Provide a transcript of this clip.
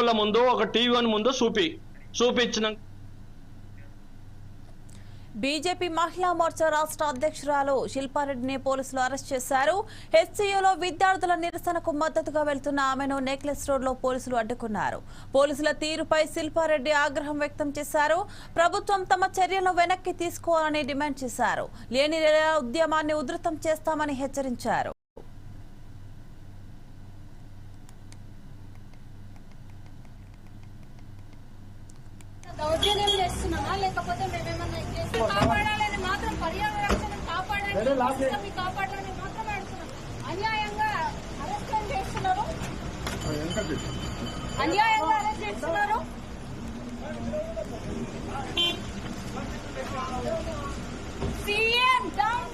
వాళ్ళ ముందు ఒక టీవీ ముందు చూపించిన బీజేపీ మహిళా మోర్చా రాష్ట్ర అధ్యక్షురాలు శిల్పారెడ్డిని పోలీసులు అరెస్ట్ చేశారు. హెచ్సీయూలో విద్యార్థుల నిరసనకు మద్దతుగా వెళ్తున్న ఆమెను నెక్లెస్ రోడ్ లో పోలీసులు అడ్డుకున్నారు. పోలీసుల తీరుపై శిల్పారెడ్డి ఆగ్రహం వ్యక్తం చేశారు. ప్రభుత్వం తమ చర్యలను వెనక్కి తీసుకోవాలని డిమాండ్ చేశారు. లేని ఉద్యమాన్ని ఉధృతం చేస్తామని హెచ్చరించారు. దౌర్జన్యం చేస్తున్నామా లేకపోతే మేమేమన్నా కాపాడాలని మాత్రం పర్యావరణ కాపాడాలని కాపాడాలని మాత్రమే అడుగుతున్నాం. అన్యాయంగా అరెస్ట్ చేస్తున్నారు, అన్యాయంగా అరెస్ట్ చేస్తున్నారు. CM down